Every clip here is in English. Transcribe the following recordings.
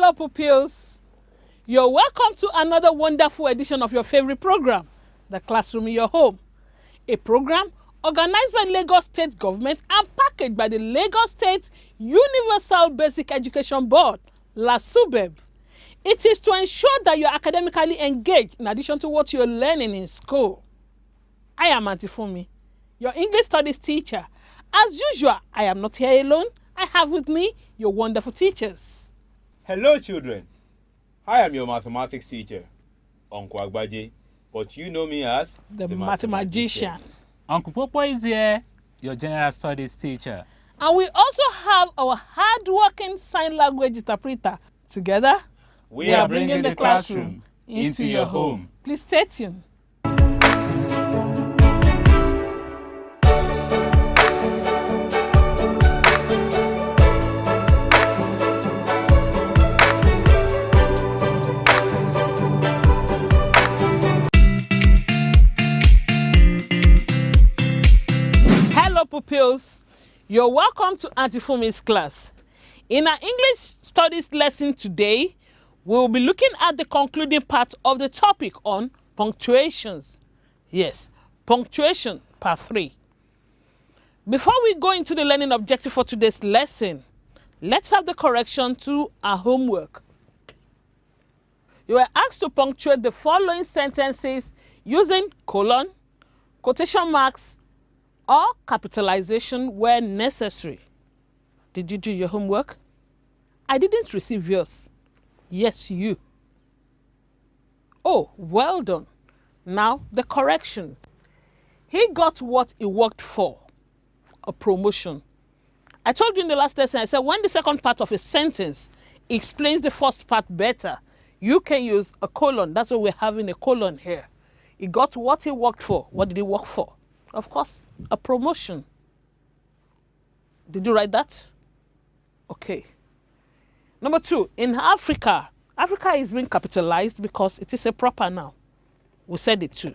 Hello, pupils. You're welcome to another wonderful edition of your favorite program, The Classroom in Your Home, a program organized by Lagos State Government and packaged by the Lagos State Universal Basic Education Board, LASUBEB. It is to ensure that you're academically engaged in addition to what you're learning in school. I am Auntie Fumi, your English Studies teacher. As usual, I am not here alone. I have with me your wonderful teachers. Hello, children. I am your mathematics teacher, Uncle Agbaje, but you know me as the mathematician. Uncle Popo is here, your general studies teacher. And we also have our hard-working sign language interpreter. Together, we are bringing the classroom into your home. Please stay tuned. Pupils, you're welcome to Auntie Fumi's class. In our English Studies lesson today, we will be looking at the concluding part of the topic on punctuations. Yes, punctuation, part 3. Before we go into the learning objective for today's lesson, let's have the correction to our homework. You were asked to punctuate the following sentences using colon, quotation marks, or capitalization where necessary. Did you do your homework? I didn't receive yours. Yes, you. Oh, well done. Now, the correction. He got what he worked for, a promotion. I told you in the last lesson, I said when the second part of a sentence explains the first part better, you can use a colon. That's why we're having a colon here. He got what he worked for. What did he work for? Of course, a promotion. Did you write that? Okay. Number 2, in Africa, Africa is being capitalized because it is a proper noun. We said it too.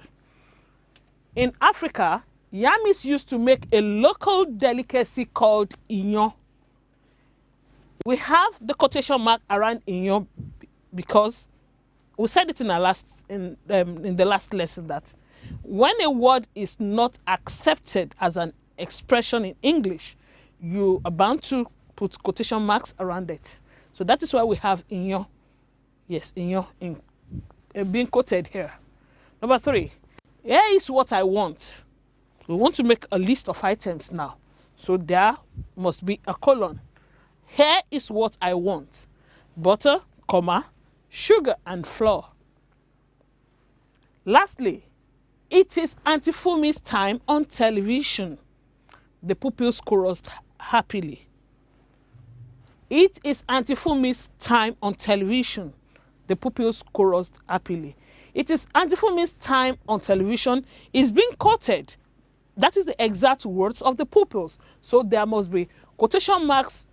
In Africa, yam is used to make a local delicacy called inyo. We have the quotation mark around inyo because we said it in the last lesson that when a word is not accepted as an expression in English, you are bound to put quotation marks around it. So that is why we have inyo. Yes, inyo being quoted here. Number 3, here is what I want. We want to make a list of items now. So there must be a colon. Here is what I want. Butter, comma, sugar and flour. Lastly, it is Auntie Fumi's time on television. The pupils chorused happily. It is Auntie Fumi's time on television. The pupils chorused happily. It is Auntie Fumi's time on television is being quoted. That is the exact words of the pupils. So there must be quotation marks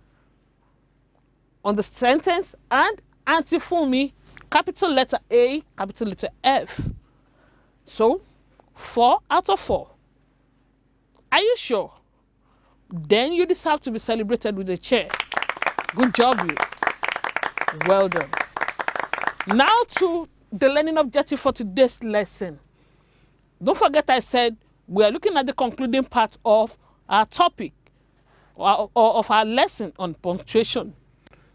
on the sentence and Auntie Fumi, capital letter A, capital letter F. So 4 out of 4. Are you sure? Then you deserve to be celebrated with a chair. Good job, you. Well done. Now to the learning objective for today's lesson. Don't forget I said we are looking at the concluding part of our topic or of our lesson on punctuation.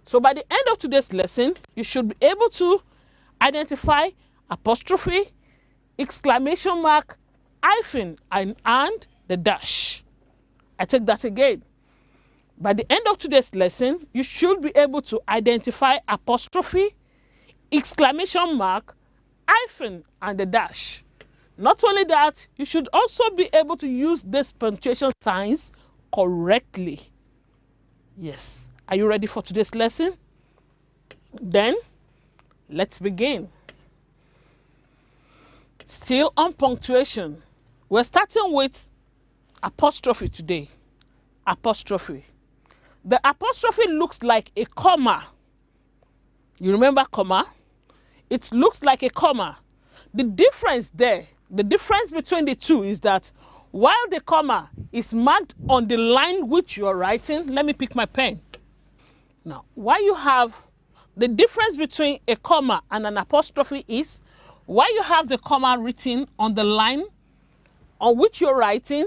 So by the end of today's lesson, you should be able to identify apostrophe, exclamation mark, hyphen, and the dash. I take that again. By the end of today's lesson, you should be able to identify apostrophe, exclamation mark, hyphen, and the dash. Not only that, you should also be able to use these punctuation signs correctly. Yes. Are you ready for today's lesson? Then, let's begin. Still on punctuation, we're starting with apostrophe today. Apostrophe. The apostrophe looks like a comma. You remember comma? It looks like a comma. The difference between the two is that while the comma is marked on the line which you're writing, let me pick my pen. Now, while you have the difference between a comma and an apostrophe is while you have the comma written on the line on which you're writing,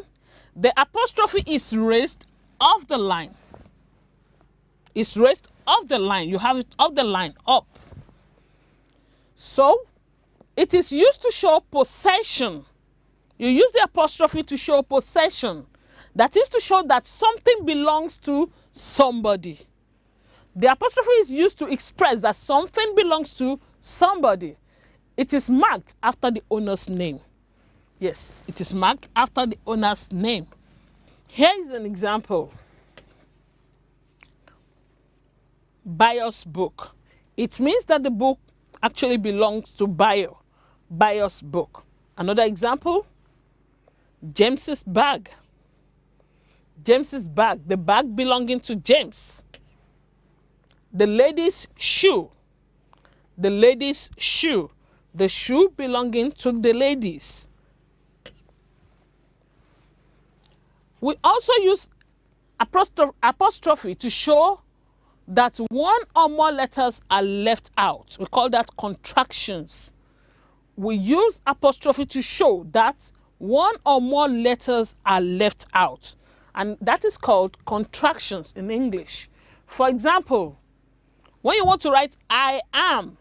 the apostrophe is raised off the line. It's raised off the line. You have it off the line, up. So, it is used to show possession. You use the apostrophe to show possession. That is to show that something belongs to somebody. The apostrophe is used to express that something belongs to somebody. It is marked after the owner's name. Yes, it is marked after the owner's name. Here is an example. Bio's book. It means that the book actually belongs to Bio. Bio's book. Another example, James's bag. James's bag, the bag belonging to James. The lady's shoe. The lady's shoe. The shoe belonging to the ladies. We also use apostrophe to show that one or more letters are left out. We call that contractions. We use apostrophe to show that one or more letters are left out. And that is called contractions in English. For example, when you want to write I am,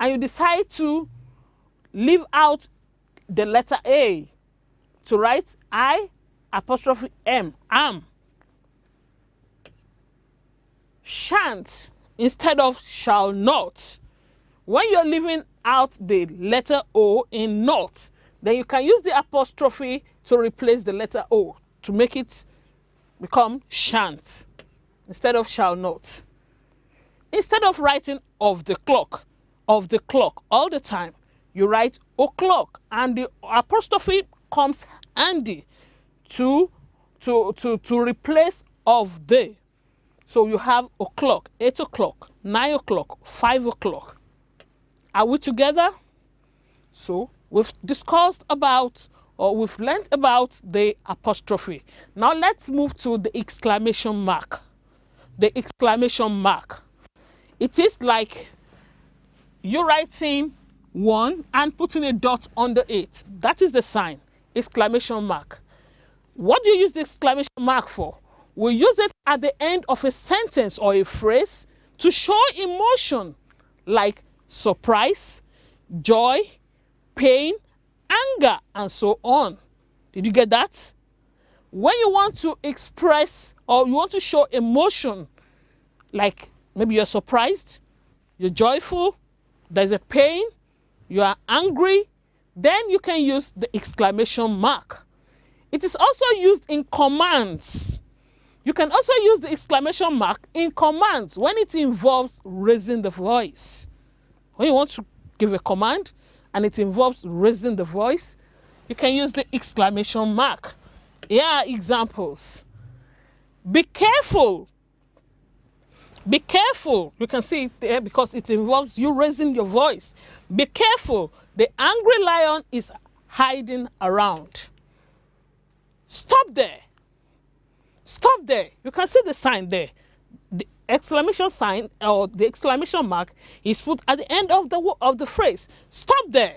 and you decide to leave out the letter A to write I apostrophe M, am. Shan't instead of shall not. When you're leaving out the letter O in not, then you can use the apostrophe to replace the letter O to make it become shan't instead of shall not. Instead of writing of the clock all the time, you write o'clock, and the apostrophe comes handy to replace of the. So you have o'clock, 8 o'clock, 9 o'clock, 5 o'clock. Are we together? So we've discussed about, or we've learned about the apostrophe. Now let's move to the exclamation mark. The exclamation mark. It is like you writing 1 and putting a dot under it. That is the sign, exclamation mark. What do you use the exclamation mark for? We use it at the end of a sentence or a phrase to show emotion like surprise, joy, pain, anger, and so on. Did you get that? When you want to express or you want to show emotion, like maybe you're surprised, you're joyful, there's a pain, you are angry, then you can use the exclamation mark. It is also used in commands. You can also use the exclamation mark in commands when it involves raising the voice. When you want to give a command and it involves raising the voice, you can use the exclamation mark. Here are examples. Be careful. Be careful. You can see it there because it involves you raising your voice. Be careful. The angry lion is hiding around. Stop there. Stop there. You can see the sign there. The exclamation sign or the exclamation mark is put at the end of the phrase. Stop there.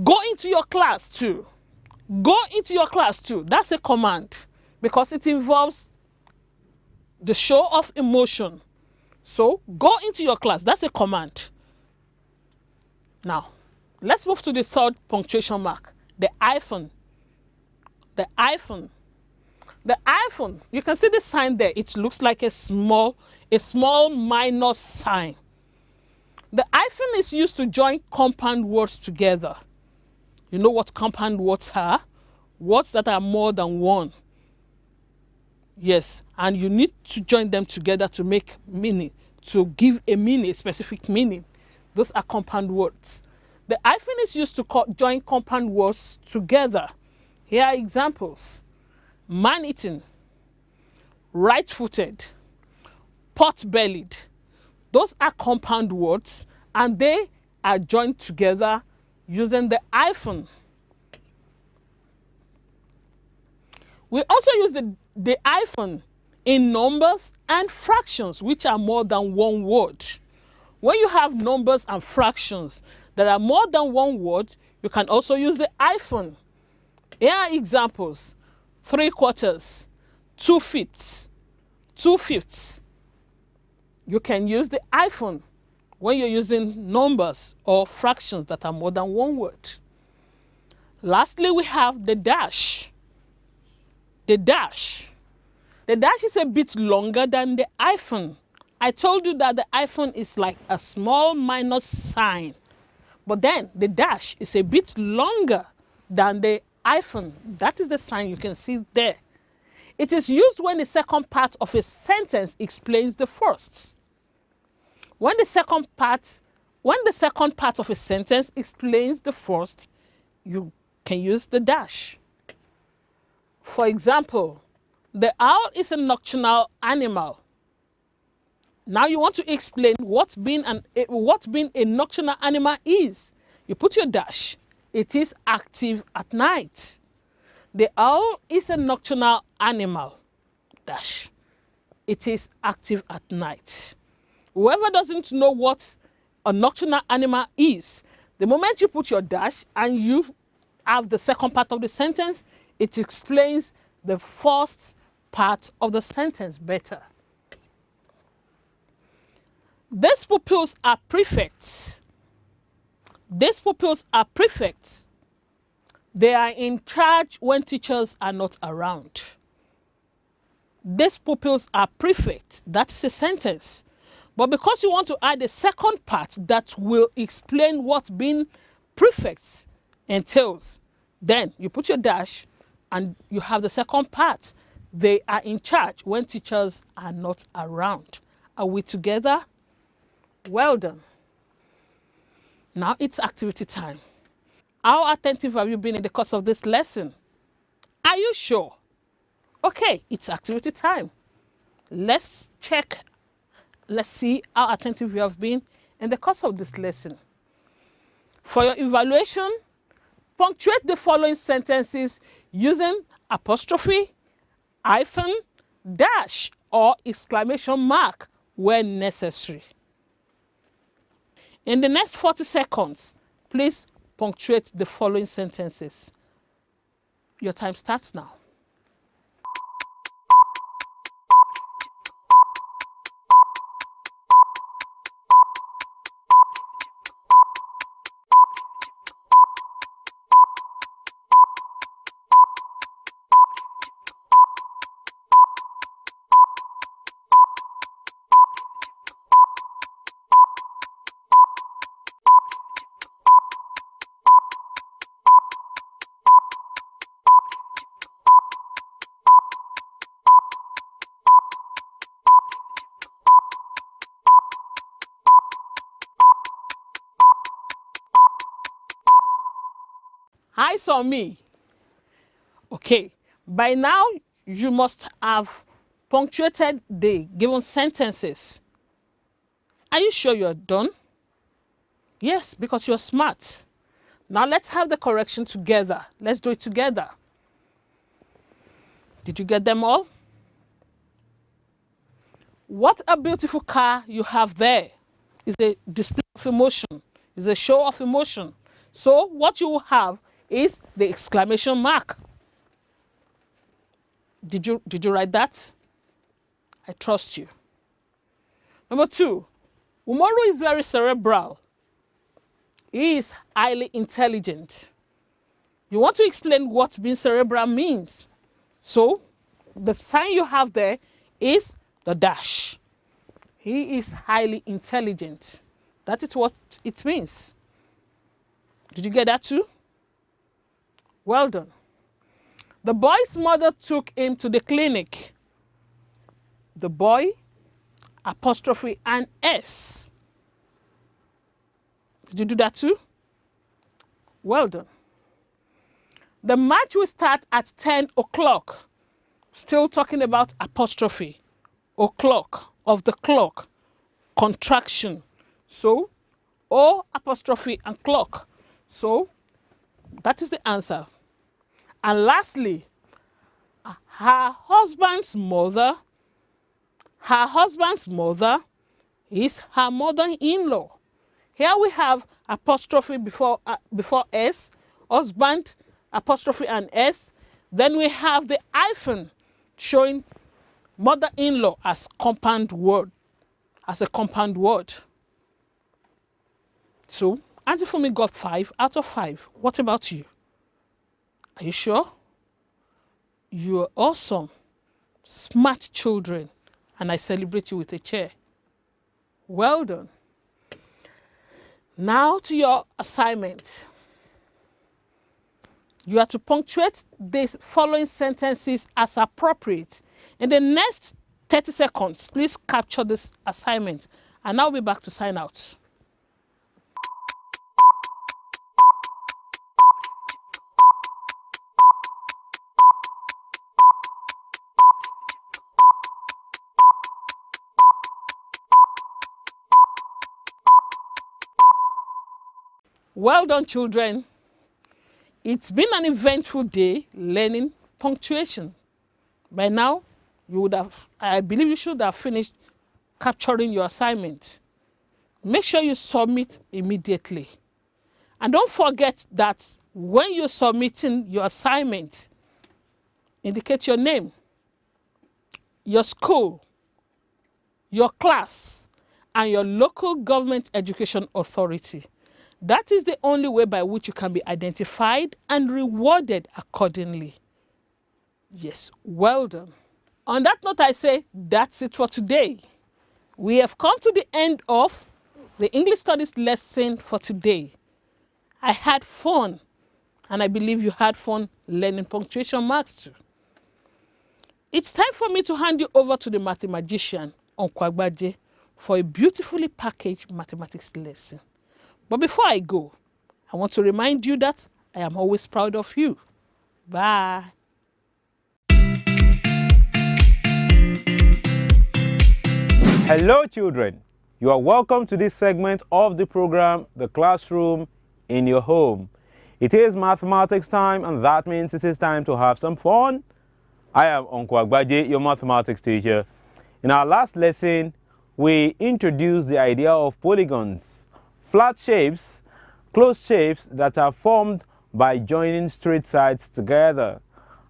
Go into your class too. Go into your class too. That's a command because it involves the show of emotion. So go into your class. That's a command. Now, let's move to the third punctuation mark, the hyphen. The hyphen. The hyphen, you can see the sign there. It looks like a small minus sign. The hyphen is used to join compound words together. You know what compound words are? Words that are more than one. Yes, and you need to join them together to make meaning, to give a meaning, a specific meaning. Those are compound words. The hyphen is used to join compound words together. Here are examples. Man-eaten, right-footed, pot-bellied. Those are compound words and they are joined together using the hyphen. We also use the hyphen in numbers and fractions, which are more than one word. When you have numbers and fractions that are more than one word, you can also use the hyphen. Here are examples: 3/4, 2/5, 2/5. You can use the hyphen when you're using numbers or fractions that are more than one word. Lastly, we have the dash. The dash. The dash is a bit longer than the hyphen. I told you that the hyphen is like a small minus sign, but then the dash is a bit longer than the hyphen. That is the sign you can see there. It is used when the second part of a sentence explains the first. When the second part of a sentence explains the first, you can use the dash. For example, the owl is a nocturnal animal. Now you want to explain what being a nocturnal animal is. You put your dash. It is active at night. The owl is a nocturnal animal. Dash. It is active at night. Whoever doesn't know what a nocturnal animal is, the moment you put your dash and you have the second part of the sentence, it explains the first part of the sentence better. These pupils are prefects. These pupils are prefects. They are in charge when teachers are not around. These pupils are prefects. That is a sentence. But because you want to add a second part that will explain what being prefects entails, then you put your dash and you have the second part. They are in charge when teachers are not around. Are we together? Well done. Now it's activity time. How attentive have you been in the course of this lesson? Are you sure? Okay, it's activity time. Let's check. Let's see how attentive you have been in the course of this lesson. For your evaluation, punctuate the following sentences using apostrophe, hyphen, dash, or exclamation mark when necessary. In the next 40 seconds, please punctuate the following sentences. Your time starts now. Eyes on me. Okay, by now you must have punctuated the given sentences. Are you sure you're done? Yes, because you're smart. Now let's have the correction together. Let's do it together. Did you get them all? What a beautiful car you have there is a display of emotion, is a show of emotion. So what you will have is the exclamation mark. Did you write that? I trust you. Number 2, Umaru is very cerebral. He is highly intelligent. You want to explain what being cerebral means. So the sign you have there is the dash. He is highly intelligent. That is what it means. Did you get that too? Well done. The boy's mother took him to the clinic. The boy, apostrophe and S. Did you do that too? Well done. The match will start at 10 o'clock. Still talking about apostrophe, o'clock, of the clock, contraction. So, O apostrophe and clock. So, that is the answer. And lastly, her husband's mother Her husband's mother is her mother-in-law. Here we have apostrophe before S, husband, apostrophe and S. Then we have the hyphen showing mother-in-law as compound word, as a compound word. So, Auntie Funmi got 5 out of 5. What about you? Are you sure? You're awesome. Smart children. And I celebrate you with a chair. Well done. Now to your assignment. You are to punctuate the following sentences as appropriate. In the next 30 seconds, please capture this assignment. And I'll be back to sign out. Well done, children. It's been an eventful day learning punctuation. By now, I believe you should have finished capturing your assignment. Make sure you submit immediately. And don't forget that when you're submitting your assignment, indicate your name, your school, your class, and your local government education authority. That is the only way by which you can be identified and rewarded accordingly. Yes, well done. On that note, I say that's it for today. We have come to the end of the English Studies lesson for today. I had fun, and I believe you had fun learning punctuation marks too. It's time for me to hand you over to the mathematician, Uncle Agbaje, for a beautifully packaged mathematics lesson. But before I go, I want to remind you that I am always proud of you. Bye. Hello, children. You are welcome to this segment of the program, The Classroom in Your Home. It is mathematics time, and that means it is time to have some fun. I am Uncle Agbaje, your mathematics teacher. In our last lesson, we introduced the idea of polygons. Flat shapes, closed shapes that are formed by joining straight sides together.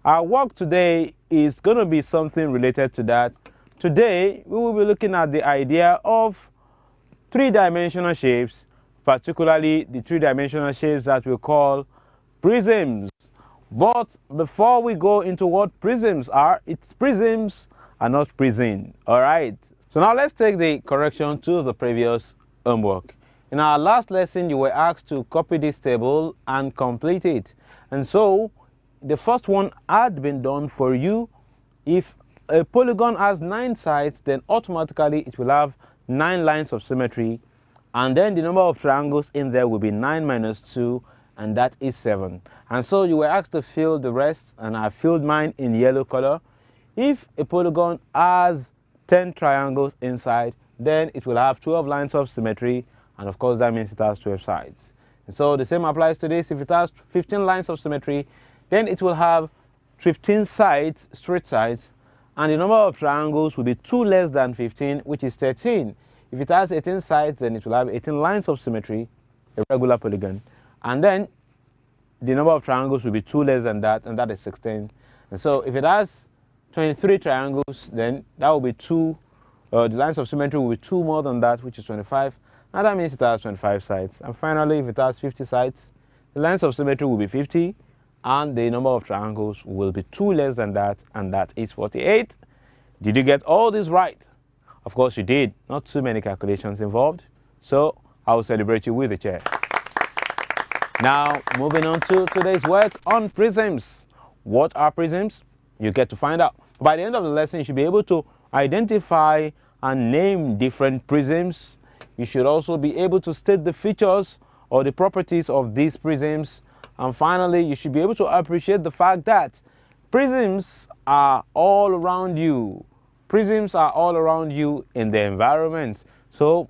Our work today is going to be something related to that. Today, we will be looking at the idea of three-dimensional shapes, particularly the three-dimensional shapes that we call prisms. But before we go into what prisms are, it's prisms and not prism. All right. So now let's take the correction to the previous homework. In our last lesson, you were asked to copy this table and complete it. And so, the first one had been done for you. If a polygon has 9 sides, then automatically it will have 9 lines of symmetry. And then the number of triangles in there will be 9 minus 2, and that is 7. And so you were asked to fill the rest, and I filled mine in yellow color. If a polygon has 10 triangles inside, then it will have 12 lines of symmetry. And of course, that means it has 12 sides. And so the same applies to this. If it has 15 lines of symmetry, then it will have 15 sides, straight sides. And the number of triangles will be 2 less than 15, which is 13. If it has 18 sides, then it will have 18 lines of symmetry, a regular polygon. And then the number of triangles will be 2 less than that, and that is 16. And so if it has 23 triangles, then that will be 2. The lines of symmetry will be 2 more than that, which is 25. And that means it has 25 sides. And finally, if it has 50 sides, the lines of symmetry will be 50, and the number of triangles will be 2 less than that, and that is 48. Did you get all this right? Of course you did. Not too many calculations involved. So I will celebrate you with a chair. Now, moving on to today's work on prisms. What are prisms? You get to find out. By the end of the lesson, you should be able to identify and name different prisms. You should also be able to state the features or the properties of these prisms. And finally, you should be able to appreciate the fact that prisms are all around you. Prisms are all around you in the environment. So,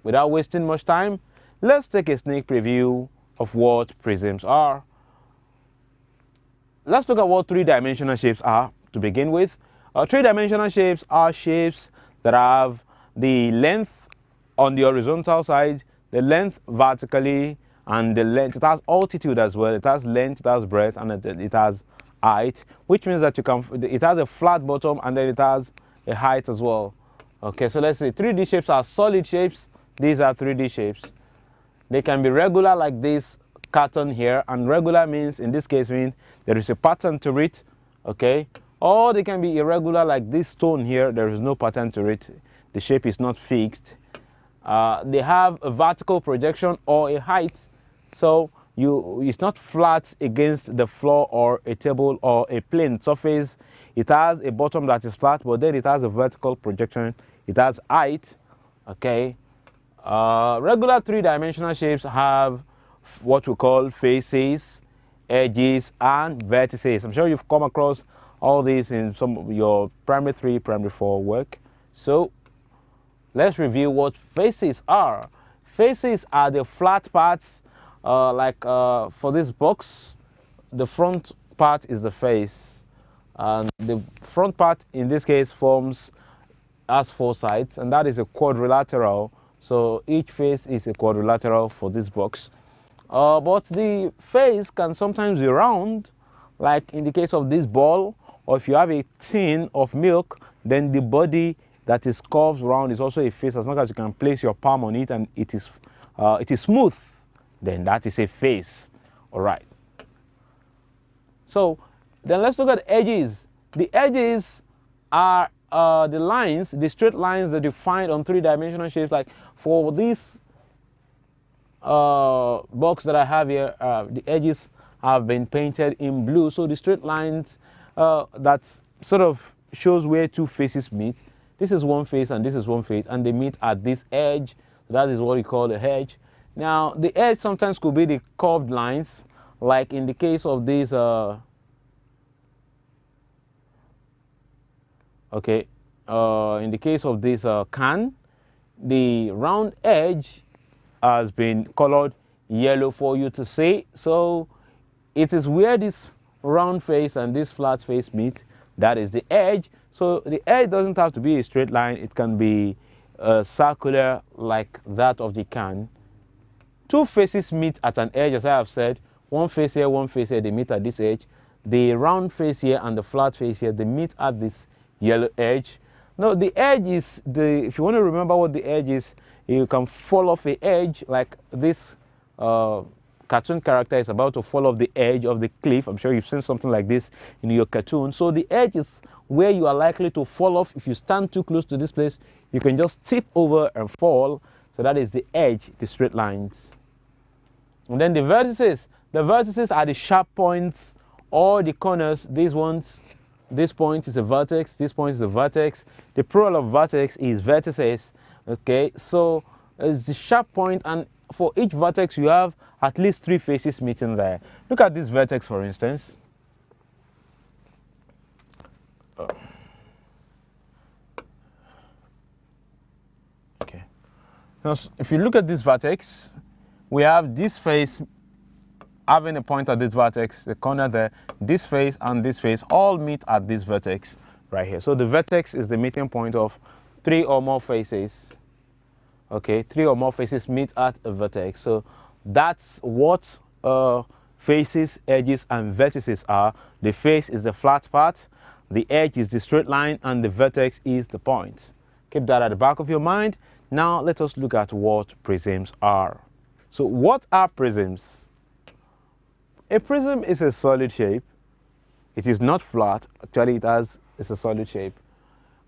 without wasting much time, let's take a sneak preview of what prisms are. Let's look at what three-dimensional shapes are to begin with. Three-dimensional shapes are shapes that have the length on the horizontal side, the length vertically, and the length. It has altitude as well. It has length, it has breadth, and it has height, which means that it has a flat bottom and then it has a height as well. Okay, so let's say 3D shapes are solid shapes. These are 3D shapes. They can be regular like this carton here, and regular means, in this case, means there is a pattern to it, okay? Or they can be irregular like this stone here. There is no pattern to it. The shape is not fixed. They have a vertical projection or a height, so it's not flat against the floor or a table or a plane surface. It has a bottom that is flat, but then it has a vertical projection. It has height, okay? Regular three-dimensional shapes have what we call faces, edges, and vertices. I'm sure you've come across all these in some of your primary 3, primary 4 work. So let's review what faces are. Faces are the flat parts, for this box, the front part is the face. And the front part in this case has 4 sides, and that is a quadrilateral. So each face is a quadrilateral for this box. But the face can sometimes be round, like in the case of this ball, or if you have a tin of milk, then the body that is curved round is also a face. As long as you can place your palm on it and it is smooth, then that is a face. All right. So then let's look at edges. The edges are the lines, the straight lines that you find on three-dimensional shapes. Like for this box that I have here, the edges have been painted in blue. So the straight lines that sort of shows where two faces meet. This is one face and this is one face, and they meet at this edge. That is what we call the edge. Now the edge sometimes could be the curved lines, like in the case of this in the case of this can, the round edge has been colored yellow for you to see. So it is where this round face and this flat face meet. That is the edge. So the edge doesn't have to be a straight line. It can be circular like that of the can. Two faces meet at an edge, as I have said. One face here, one face here, they meet at this edge. The round face here and the flat face here, they meet at this yellow edge. Now the edge is if you want to remember what the edge is, you can fall off the edge like this cartoon character is about to fall off the edge of the cliff. I'm sure you've seen something like this in your cartoon. So the edge is where you are likely to fall off. If you stand too close to this place, you can just tip over and fall. So that is the edge, the straight lines. And then the vertices are the sharp points or the corners. These ones, this point is a vertex, this point is a vertex. The plural of vertex is vertices. Okay, so it's the sharp point, and for each vertex you have at least 3 faces meeting there. Look at this vertex, for instance. Okay, now if you look at this vertex, we have this face having a point at this vertex, the corner there, this face and this face all meet at this vertex right here. So the vertex is the meeting point of 3 or more faces. Okay, 3 or more faces meet at a vertex. So that's what faces, edges, and vertices are. The face is the flat part, the edge is the straight line, and the vertex is the point. Keep that at the back of your mind. Now let us look at what prisms are. So what are prisms? A prism is a solid shape. It is not flat. Actually, it's a solid shape.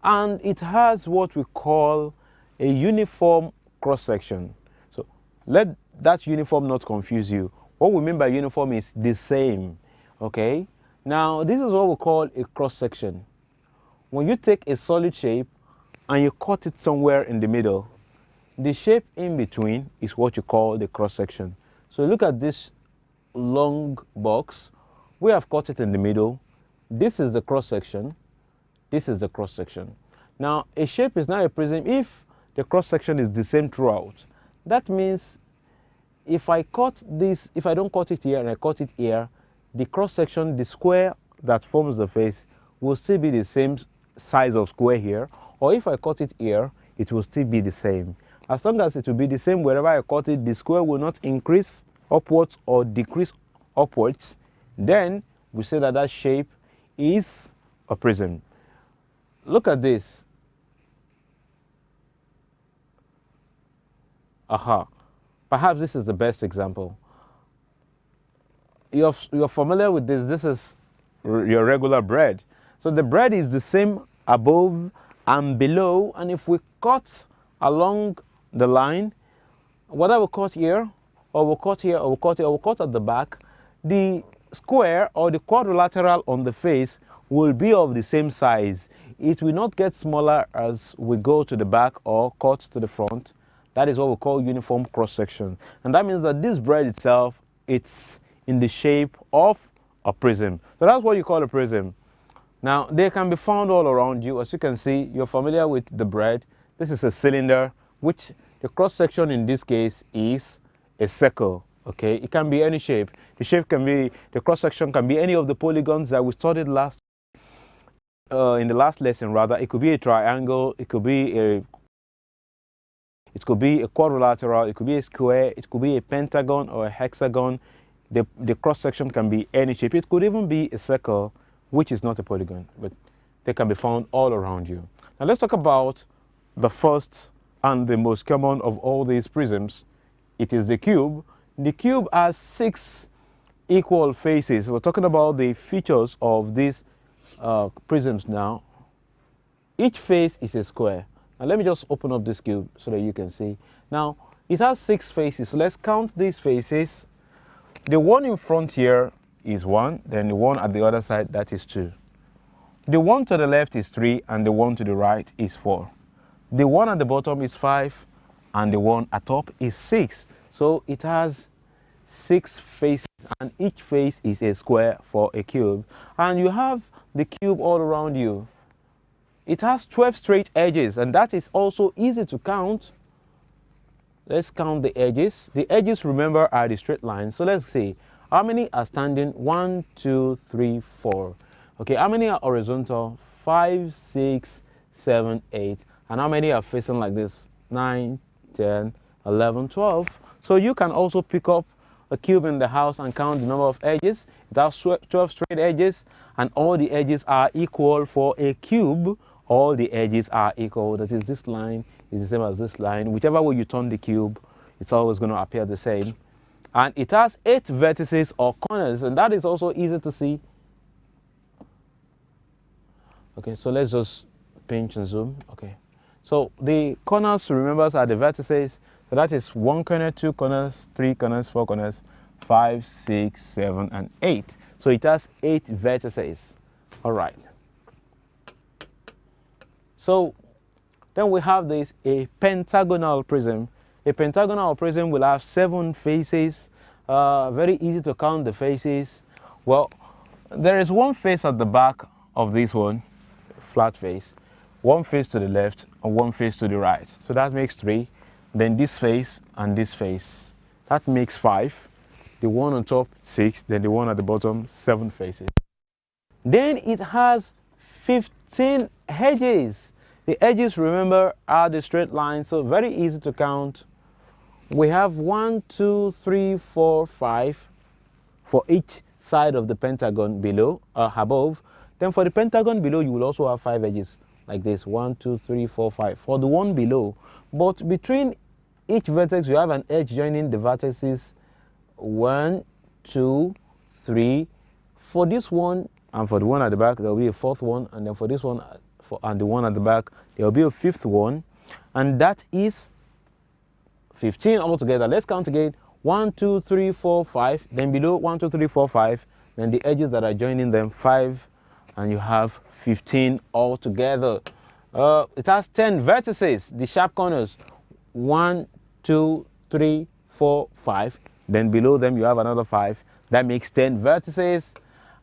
And it has what we call a uniform cross-section. So let that uniform not confuse you. What we mean by uniform is the same. Okay? Now, this is what we call a cross-section. When you take a solid shape and you cut it somewhere in the middle, the shape in between is what you call the cross-section. So look at this long box. We have cut it in the middle. This is the cross-section. This is the cross-section. Now, a shape is not a prism if the cross-section is the same throughout. That means if I cut this, if I don't cut it here and I cut it here, the cross-section, the square that forms the face, will still be the same size of square here, or if I cut it here, it will still be the same. As long as it will be the same wherever I cut it, the square will not increase upwards or decrease upwards, then we say that that shape is a prism. Look at this. Aha. Perhaps this is the best example. You're familiar with this. This is your regular bread. So the bread is the same above and below, and if we cut along the line, whether we cut here, or we cut here, or we cut here, or we cut at the back, the square or the quadrilateral on the face will be of the same size. It will not get smaller as we go to the back or cut to the front. That is what we call uniform cross-section. And that means that this bread itself, it's in the shape of a prism. So that's what you call a prism. Now, they can be found all around you. As you can see, you're familiar with the bread. This is a cylinder, which the cross-section in this case is a circle. Okay, it can be any shape. The shape can be, the cross-section can be any of the polygons that we studied last in the last lesson rather. It could be a triangle, it could be a quadrilateral, it could be a square, it could be a pentagon or a hexagon. The cross-section can be any shape. It could even be a circle, which is not a polygon, but they can be found all around you. Now let's talk about the first and the most common of all these prisms. It is the cube. The cube has 6 equal faces. We're talking about the features of these prisms now. Each face is a square. Now let me just open up this cube so that you can see. Now it has 6 faces, so let's count these faces. The one in front here is 1, then the one at the other side, that is 2. The one to the left is 3, and the one to the right is 4. The one at the bottom is 5, and the one at top is 6. So it has 6 faces, and each face is a square for a cube. And you have the cube all around you. It has 12 straight edges, and that is also easy to count. Let's count the edges. The edges, remember, are the straight lines. So let's see. How many are standing? 1, 2, 3, 4. Okay, how many are horizontal? 5, 6, 7, 8. And how many are facing like this? 9, 10, 11, 12. So you can also pick up a cube in the house and count the number of edges. It has 12 straight edges, and all the edges are equal for a cube. All the edges are equal. That is, this line is the same as this line. Whichever way you turn the cube, it's always going to appear the same. And it has 8 vertices or corners, and that is also easy to see. Okay, so let's just pinch and zoom. Okay, so the corners, remember, are the vertices. So that is 1 corner, 2 corners, 3 corners, 4 corners, 5, 6, 7, and 8. So it has 8 vertices. All right. So then we have this, a pentagonal prism. A pentagonal prism will have 7 faces. Very easy to count the faces. Well, there is 1 face at the back of this one, flat face, 1 face to the left, and 1 face to the right. So that makes 3. Then this face and this face. That makes 5. The one on top, 6. Then the one at the bottom, 7 faces. Then it has 15 edges. The edges, remember, are the straight lines, so very easy to count. We have 1, 2, 3, 4, 5 for each side of the pentagon below, above. Then for the pentagon below, you will also have 5 edges like this. 1, 2, 3, 4, 5 for the one below. But between each vertex, you have an edge joining the vertices 1, 2, 3. For this one and for the one at the back, there will be a 4th one, and then for this one and the one at the back, there will be a 5th one, and that is 15 altogether. Let's count again. 1, 2, 3, 4, 5. Then below 1, 2, 3, 4, 5. Then the edges that are joining them 5, and you have 15 altogether. It has 10 vertices, the sharp corners. 1, 2, 3, 4, 5. Then below them you have another 5. That makes 10 vertices.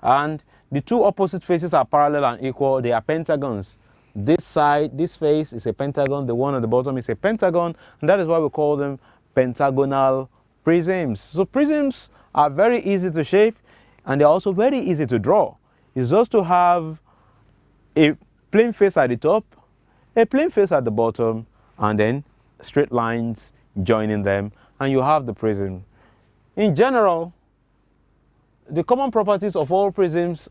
And the 2 opposite faces are parallel and equal. They are pentagons. This side, this face is a pentagon. The one at the bottom is a pentagon. And that is why we call them pentagonal prisms. So prisms are very easy to shape, and they're also very easy to draw. It's just to have a plane face at the top, a plane face at the bottom, and then straight lines joining them, and you have the prism. In general, the common properties of all prisms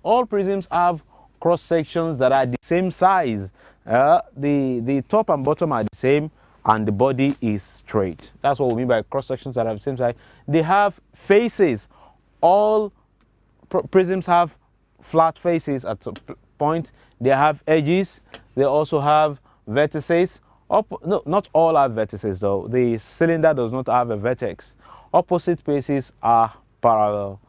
have cross sections that are the same size. The top and bottom are the same, and the body is straight. That's what we mean by cross sections that are the same size. They have faces. All prisms have flat faces at some point. They have edges. They also have vertices. No, not all have vertices though. The cylinder does not have a vertex. Opposite faces are parallel.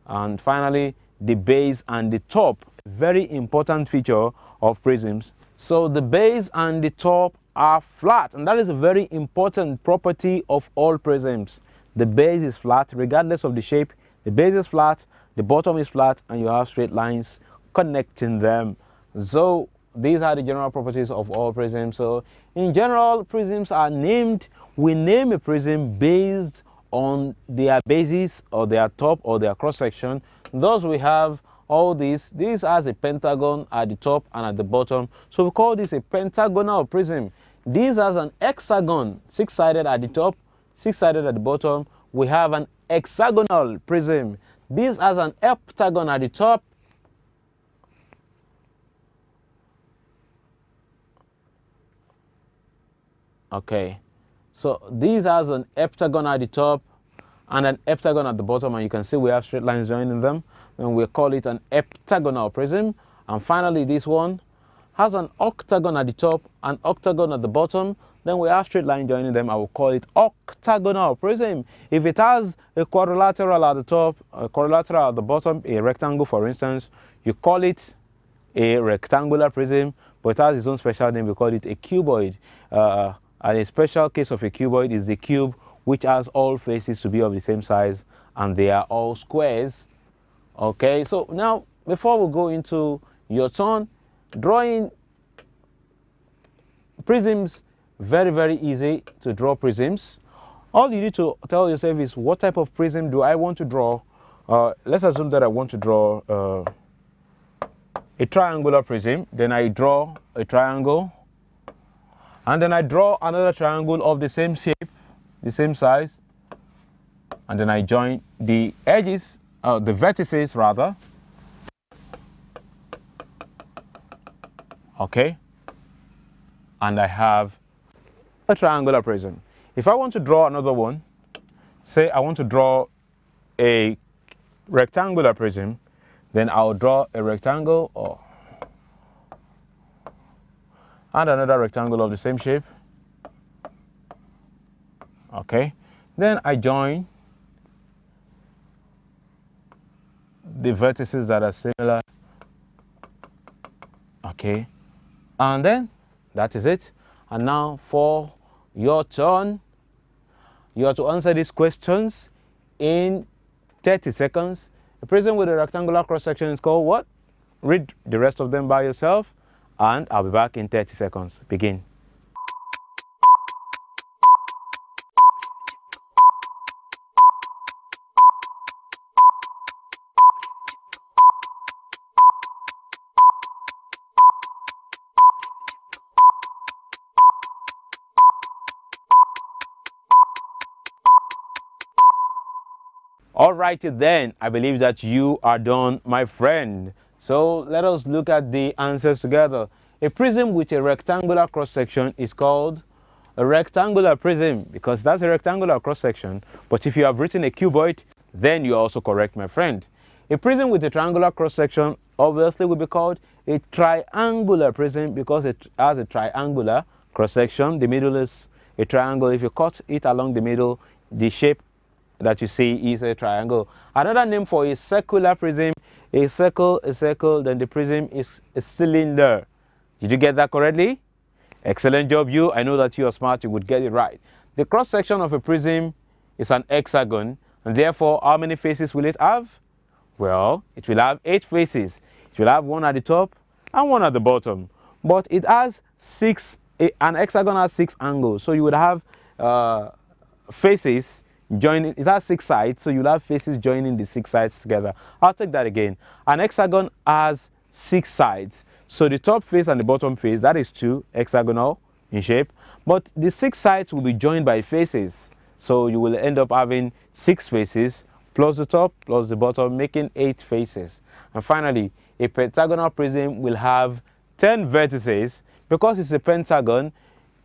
And finally, the base and the top, very important feature of prisms. So the base and the top are flat, and that is a very important property of all prisms. The base is flat regardless of the shape. The base is flat, the bottom is flat, and you have straight lines connecting them. So these are the general properties of all prisms. So in general, prisms are named. We name a prism based on their bases or their top or their cross section. Thus we have all these. This has a pentagon at the top and at the bottom, so we call this a pentagonal prism. This has an hexagon, six-sided at the top, six-sided at the bottom. We have an hexagonal prism. This has an heptagon at the top, okay. So this has an heptagon at the top and an heptagon at the bottom, and you can see we have straight lines joining them, and we call it an heptagonal prism. And finally, this one has an octagon at the top and octagon at the bottom, then we have straight line joining them. I will call it octagonal prism. If it has a quadrilateral at the top, a quadrilateral at the bottom, a rectangle for instance, you call it a rectangular prism, but it has its own special name. We call it a cuboid. And a special case of a cuboid is the cube, which has all faces to be of the same size, and they are all squares. Okay, so now before we go into your turn, drawing prisms, very easy to draw prisms. All you need to tell yourself is, what type of prism do I want to draw? Let's assume that I want to draw a triangular prism. Then I draw a triangle, and then I draw another triangle of the same shape, the same size, and then I join the edges, the vertices rather. Okay, and I have a triangular prism. If I want to draw another one, say I want to draw a rectangular prism, then I'll draw a rectangle and another rectangle of the same shape. Okay, then I join the vertices that are similar. Okay, and then that is it. And now for your turn, you have to answer these questions in 30 seconds. A prism with a rectangular cross section is called what? Read the rest of them by yourself, and I'll be back in 30 seconds. Begin. Alrighty then, I believe that you are done, my friend. So let us look at the answers together. A prism with a rectangular cross section is called a rectangular prism, because that's a rectangular cross section. But if you have written a cuboid, then you're also correct, my friend. A prism with a triangular cross section obviously will be called a triangular prism, because it has a triangular cross section. The middle is a triangle. If you cut it along the middle, the shape that you see is a triangle. Another name for a circular prism, a circle, then the prism is a cylinder. Did you get that correctly? Excellent job, you. I know that you are smart, you would get it right. The cross section of a prism is an hexagon, and therefore how many faces will it have? Well, it will have 8 faces. It will have one at the top and one at the bottom, but it has an hexagon has 6 angles, so you would have faces joining. It has 6 sides, so you'll have faces joining the 6 sides together. I'll take that again. An hexagon has 6 sides, So the top face and the bottom face, that is 2, hexagonal in shape. But the 6 sides will be joined by faces. So you will end up having 6 faces plus the top plus the bottom, making 8 faces. And finally, a pentagonal prism will have 10 vertices. Because it's a pentagon,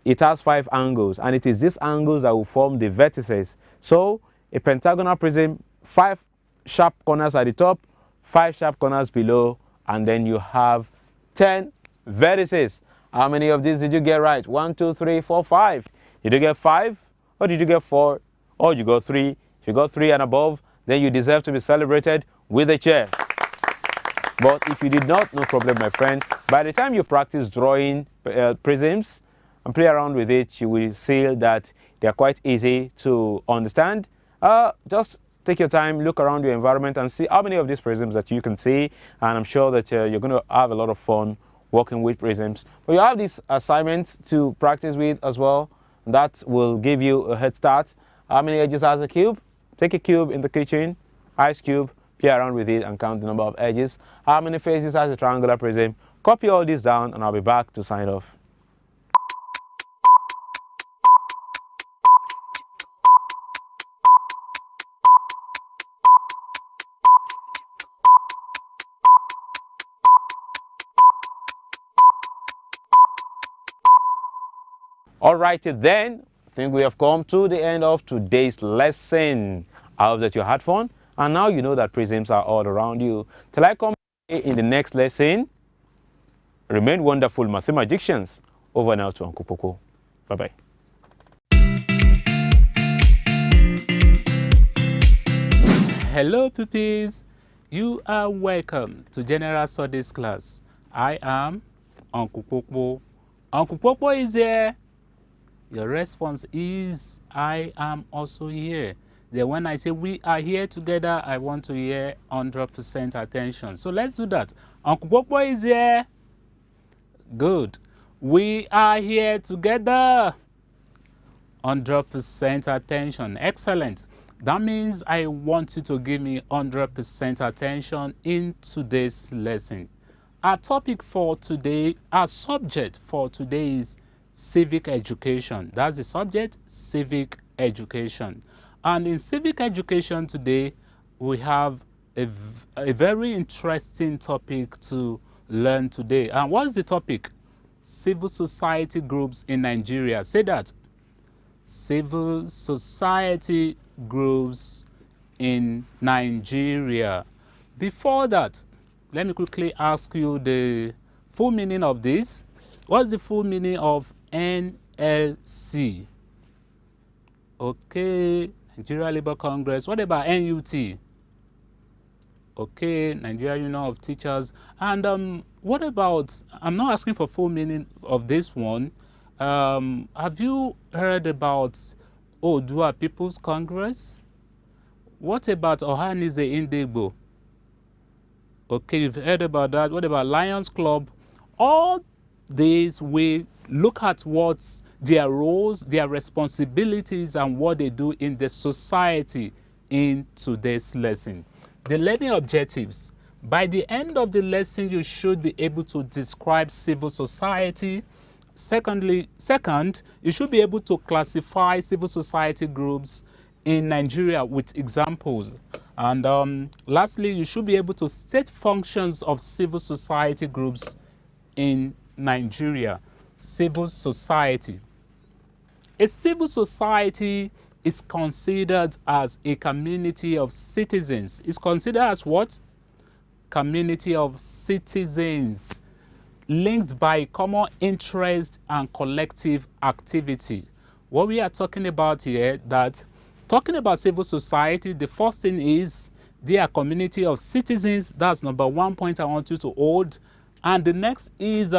it has 5 angles, and it is these angles that will form the vertices. So a pentagonal prism, 5 sharp corners at the top, 5 sharp corners below, and then you have 10 vertices. How many of these did you get right? 1, 2, 3, 4, 5. Did you get 5? Or did you get 4? Or you got 3? If you got 3 and above, then you deserve to be celebrated with a chair. But if you did not, no problem, my friend. By the time you practice drawing prisms and play around with it, you will see that they are quite easy to understand. Just take your time, look around your environment and see how many of these prisms that you can see. And I'm sure that you're going to have a lot of fun working with prisms. But you have this assignment to practice with as well. That will give you a head start. How many edges has a cube? Take a cube in the kitchen, ice cube, play around with it and count the number of edges. How many faces has a triangular prism? Copy all this down and I'll be back to sign off. Alrighty then, I think we have come to the end of today's lesson. I hope that you had fun. And now you know that prisms are all around you. Till I come in the next lesson, remain wonderful mathematicians. Over now to Uncle Poco. Bye-bye. Hello, pupils. You are welcome to General Studies class. I am Uncle Popo. Uncle Popo is here. Your response is, I am also here. Then when I say we are here together, I want to hear 100% attention. So let's do that. Uncle Popo is here. Good. We are here together. 100% attention. Excellent. That means I want you to give me 100% attention in today's lesson. Our topic for today, our subject for today is civic education. That's the subject, civic education. And in civic education today, we have a very interesting topic to learn today. And what's the topic? Civil society groups in Nigeria. Say that. Civil society groups in Nigeria. Before that, let me quickly ask you the full meaning of this. What's the full meaning of NLC? Okay, Nigeria Labour Congress. What about NUT? Okay, Nigeria Union of Teachers. And what about, I'm not asking for full meaning of this one. Have you heard about Oodua People's Congress? What about Ohanaeze Ndigbo? Okay, you've heard about that. What about Lions Club? All these we look at what's their roles, their responsibilities, and what they do in the society in today's lesson. The learning objectives. By the end of the lesson, you should be able to describe civil society. Second, you should be able to classify civil society groups in Nigeria with examples. And lastly, you should be able to state functions of civil society groups in Nigeria. Civil society. A civil society is considered as a community of citizens. It's considered as what? Community of citizens linked by common interest and collective activity. What we are talking about here, that talking about civil society, the first thing is they are community of citizens. That's number 1 point I want you to hold. And the next is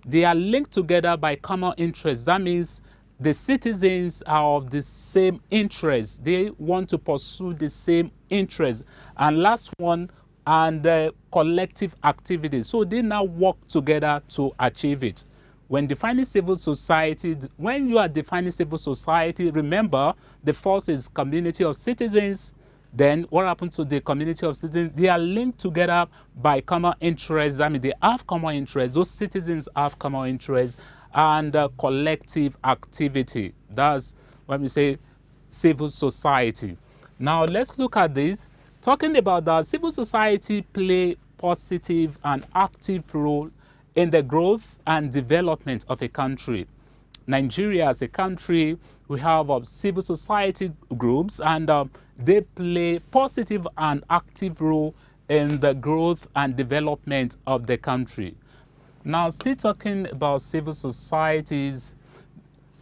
they are linked together by common interest. That means the citizens are of the same interest. They want to pursue the same interest. And last one, and the collective activities. So they now work together to achieve it. When defining civil society, when you are defining civil society, remember the first is community of citizens, Then what happened to the community of citizens? They are linked together by common interests. I mean, they have common interests. Those citizens have common interests and collective activity. That's when we say civil society. Now let's look at this. Talking about that, civil society play positive and active role in the growth and development of a country. Nigeria as a country, we have civil society groups, and they play positive and active role in the growth and development of the country. Now, still talking about civil societies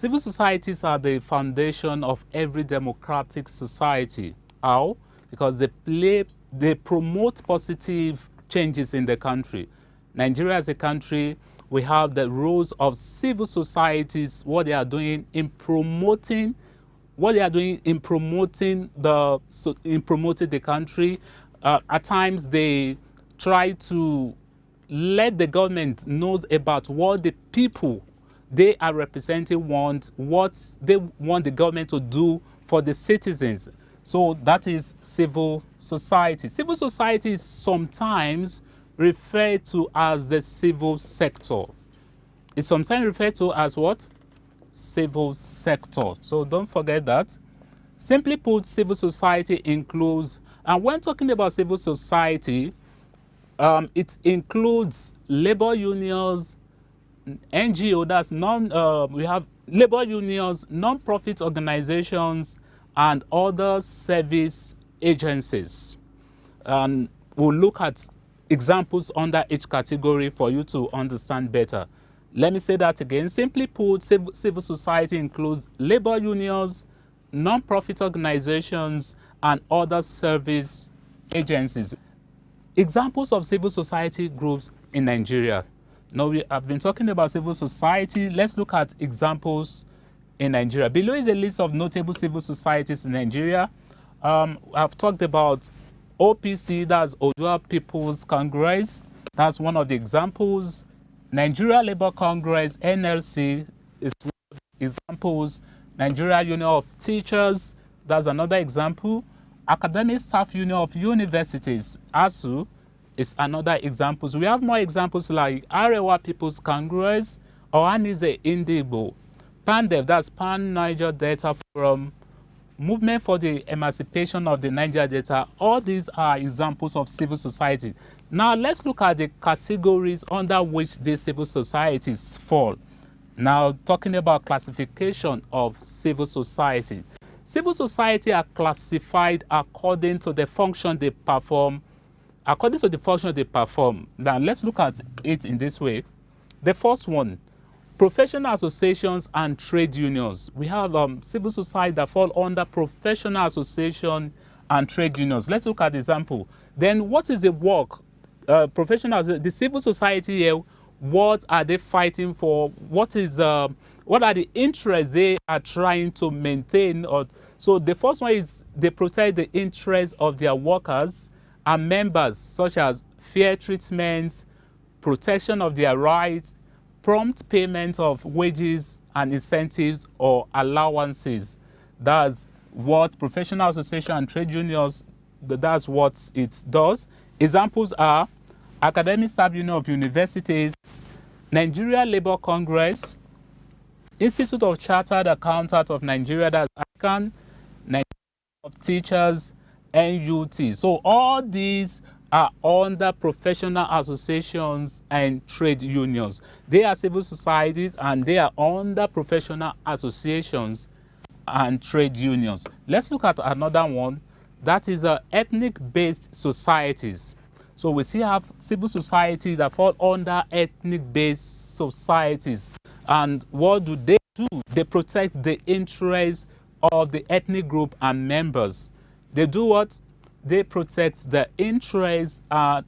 are the foundation of every democratic society. How? Because they promote positive changes in the country. Nigeria as a country, we have the roles of civil societies, what they are doing in promoting the country. At times they try to let the government knows about what the people they are representing want, what they want the government to do for the citizens. So that is civil society. Civil society is sometimes referred to as the civil sector. It's sometimes referred to as what? Civil sector. So don't forget that. Simply put, civil society includes, and when talking about civil society, it includes labor unions, NGO, that's we have labor unions, non-profit organizations, and other service agencies. And we'll look at examples under each category for you to understand better. Let me say that again. Simply put, civil society includes labor unions, non-profit organizations, and other service agencies. Examples of civil society groups in Nigeria. Now, we have been talking about civil society. Let's look at examples in Nigeria. Below is a list of notable civil societies in Nigeria. I've talked about OPC, that's Odua People's Congress. That's one of the examples. Nigeria Labour Congress, NLC, is one of the examples. Nigeria Union of Teachers, that's another example. Academic Staff Union of Universities, ASU, is another example. So we have more examples like Arewa People's Congress, Ohanize Indigbo, PANDEF, that's Pan Niger Delta Forum, Movement for the Emancipation of the Niger Delta. All these are examples of civil society. Now let's look at the categories under which these civil societies fall. Now talking about classification of civil society. Civil society are classified according to the function they perform. According to the function they perform. Now let's look at it in this way. The first one, professional associations and trade unions. We have civil society that fall under professional association and trade unions. Let's look at the example. Then what is the work? The civil society here, what are they fighting for? What are the interests they are trying to maintain? So the first one is they protect the interests of their workers and members, such as fair treatment, protection of their rights, prompt payment of wages and incentives or allowances. That's what professional association and trade unions, that's what it does. Examples are Academic Staff Union of Universities, Nigeria Labour Congress, Institute of Chartered Accountants of Nigeria, that's ICAN, Nigeria of Teachers, NUT. So all these are under professional associations and trade unions. They are civil societies and they are under professional associations and trade unions. Let's look at another one. That is ethnic-based societies. So we still have civil societies that fall under ethnic-based societies. And what do? They protect the interests of the ethnic group and members. They do what? They protect the interests of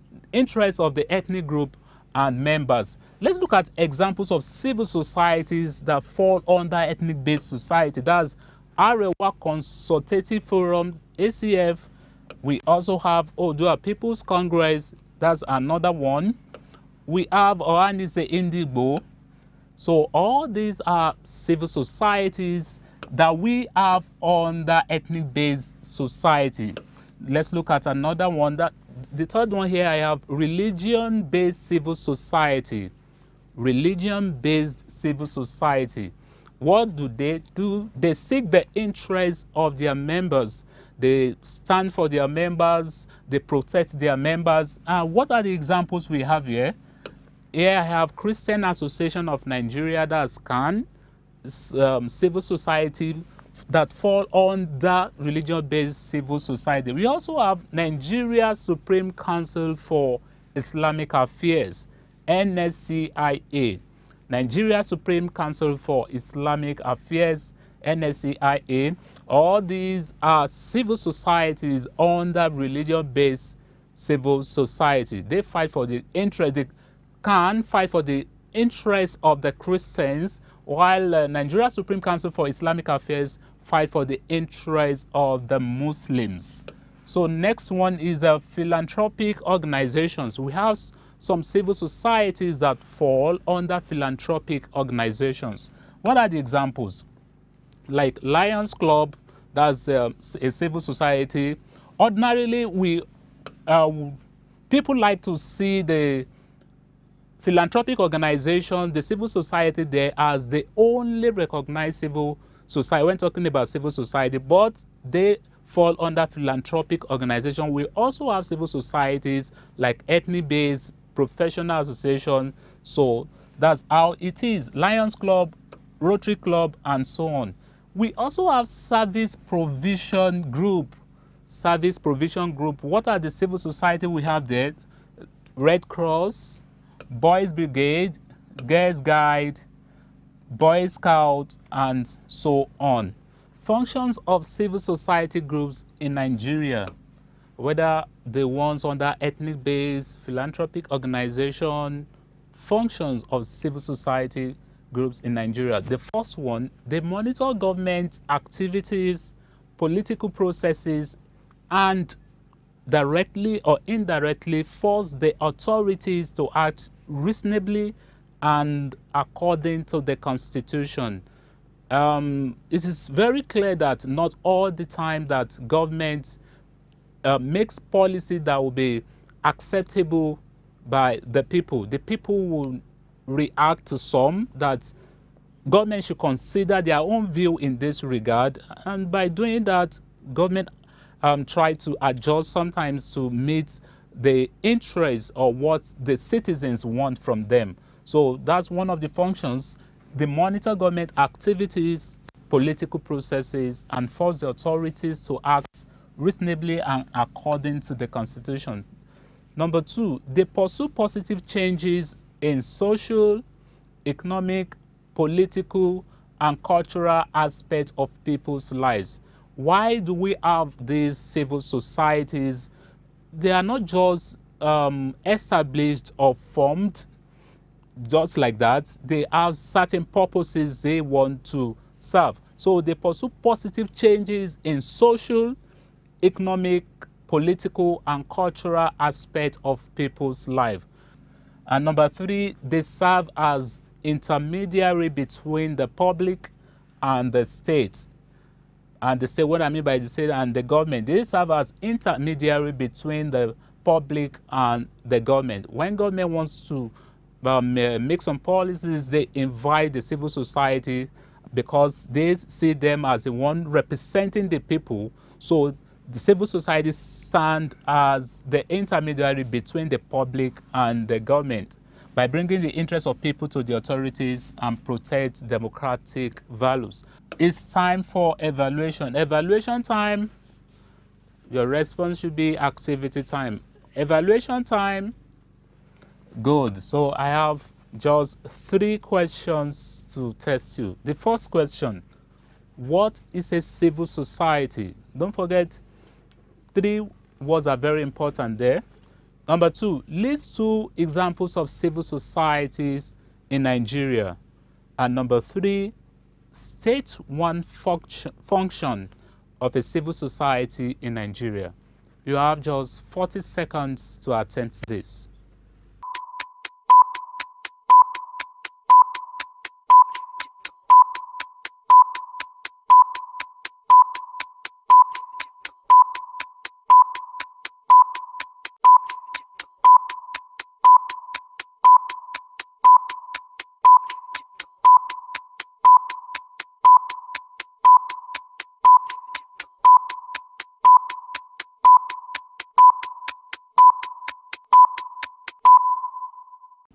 the ethnic group and members. Let's look at examples of civil societies that fall under ethnic-based society. That's Arewa Consultative Forum, ACF. We also have Odua People's Congress. That's another one. We have Ohanize Indigbo. So all these are civil societies that we have under ethnic-based society. let's look at another one. That the third one here, I have religion-based civil society. Religion-based civil society. What do? They seek the interests of their members. They stand for their members. They protect their members. And what are the examples we have here? Here I have Christian Association of Nigeria, that's CAN, civil society that fall under religion-based civil society. We also have Nigeria Supreme Council for Islamic Affairs, NSCIA. Nigeria Supreme Council for Islamic Affairs, NSCIA. All these are civil societies under religion-based civil society. They fight for the interest. They can fight for the interests of the Christians, while Nigeria Supreme Council for Islamic Affairs fight for the interests of the Muslims. So next one is philanthropic organizations. We have some civil societies that fall under philanthropic organizations. What are the examples? Like Lions Club, that's a civil society. Ordinarily, people like to see the philanthropic organization, the civil society there, as the only recognized civil society when talking about civil society, but they fall under philanthropic organization. We also have civil societies like ethnic-based professional association. So that's how it is. Lions Club, Rotary Club, and so on. We also have service provision group. Service provision group. What are the civil society we have there? Red Cross, Boys Brigade, Girls Guide, Boy Scout, and so on. Functions of civil society groups in Nigeria, whether the ones under ethnic-based philanthropic organization, functions of civil society groups in Nigeria. The first one, they monitor government activities, political processes, and directly or indirectly force the authorities to act reasonably and according to the Constitution. It is very clear that not all the time that government makes policy that will be acceptable by the people. The people will react to some that government should consider their own view in this regard, and by doing that, government try to adjust sometimes to meet the interests or what the citizens want from them. So that's one of the functions. They monitor government activities, political processes, and force the authorities to act reasonably and according to the Constitution. Number two, they pursue positive changes in social, economic, political, and cultural aspects of people's lives. Why do we have these civil societies? They are not just established or formed just like that. They have certain purposes they want to serve. So they pursue positive changes in social, economic, political, and cultural aspects of people's life. And number three, they serve as intermediary between the public and the state. And the state, what I mean by the state and the government, they serve as intermediary between the public and the government. When government wants to make some policies, they invite the civil society because they see them as the one representing the people. So the civil society stand as the intermediary between the public and the government by bringing the interests of people to the authorities and protect democratic values. It's time for evaluation. Evaluation time, your response should be activity time. Evaluation time, good. So I have just 3 questions to test you. The first question, what is a civil society? Don't forget, 3 words are very important there. Number 2, list 2 examples of civil societies in Nigeria. And number 3, state one function of a civil society in Nigeria. You have just 40 seconds to attempt this.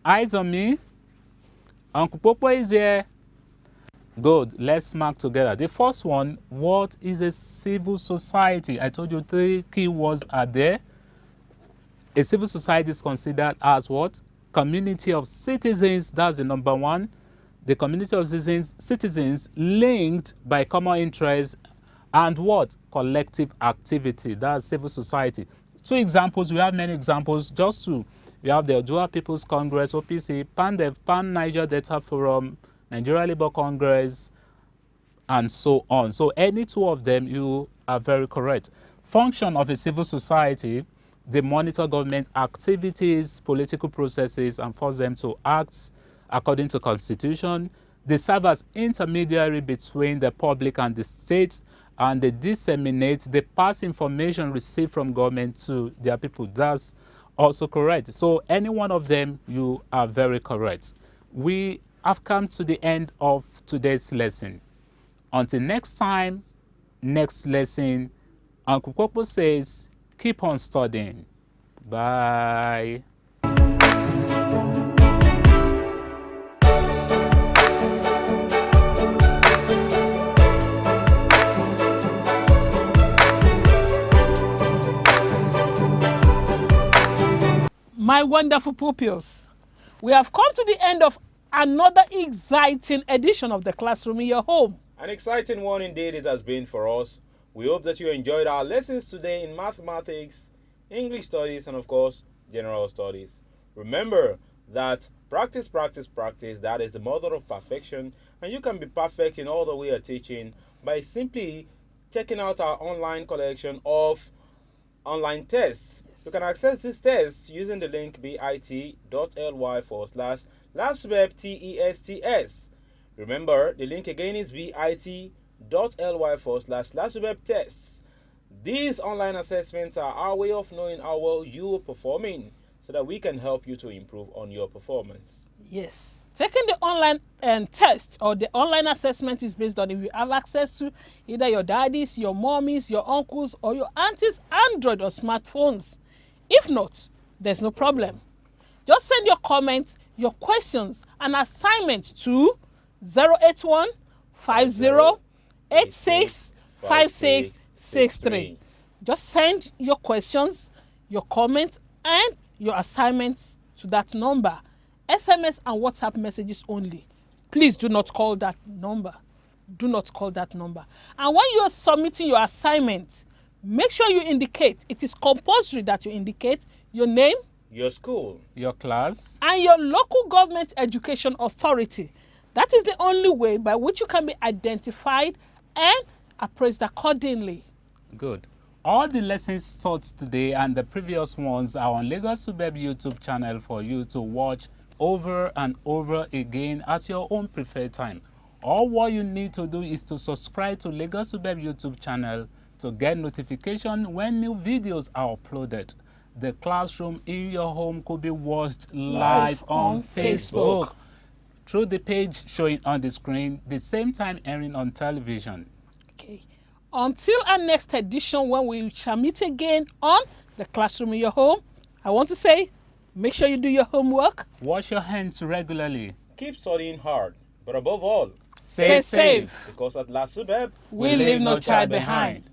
Eyes on me. Uncle Popo is here. Good. Let's mark together. The first one, what is a civil society? I told you 3 key words are there. A civil society is considered as what? Community of citizens. That's the number one. The community of citizens linked by common interest and what? Collective activity. That's civil society. 2 examples. We have many examples. We have the Odua People's Congress, OPC, PANDEF, Pan Niger Delta Forum, Nigeria Labour Congress, and so on. So any 2 of them, you are very correct. Function of a civil society: they monitor government activities, political processes, and force them to act according to constitution. They serve as intermediary between the public and the state, and they disseminate, they pass information received from government to their people. That's also correct. So any one of them, you are very correct. We have come to the end of today's lesson. Until next time, next lesson, Uncle Popo says, keep on studying. Bye. My wonderful pupils, we have come to the end of another exciting edition of the Classroom in Your Home. An exciting one indeed it has been for us. We hope that you enjoyed our lessons today in mathematics, English studies, and of course, general studies. Remember that practice, practice, practice, that is the mother of perfection, and you can be perfect in all that we are teaching by simply checking out our online collection of online tests. Yes. You can access these tests using the link bit.ly/LASUBEB-TESTS. Remember, the link again is bit.ly/LASUBEB-TESTS. These online assessments are our way of knowing how well you are performing so that we can help you to improve on your performance. Yes. Taking the online test or the online assessment is based on if you have access to either your daddies, your mommies, your uncles, or your aunties' Android or smartphones. If not, there's no problem. Just send your comments, your questions, and assignments to 081 50 86 5663. Just send your questions, your comments, and your assignments to that number. SMS and WhatsApp messages only. Please do not call that number. Do not call that number. And when you are submitting your assignment, make sure you indicate, it is compulsory that you indicate your name, Your school, your class, and your local government education authority. That is the only way by which you can be identified and appraised accordingly. Good. All the lessons taught today and the previous ones are on Lagos SUBEB YouTube channel for you to watch over and over again at your own preferred time. All what you need to do is to subscribe to Lagos SUBEB YouTube channel to get notification when new videos are uploaded. The Classroom in Your Home could be watched live on Facebook through the page showing on the screen, the same time airing on television. Okay. Until our next edition when we shall meet again on the Classroom in Your Home, I want to say, make sure you do your homework. Wash your hands regularly. keep studying hard, but above all, Stay safe. because at LASUBEB, We leave no child behind.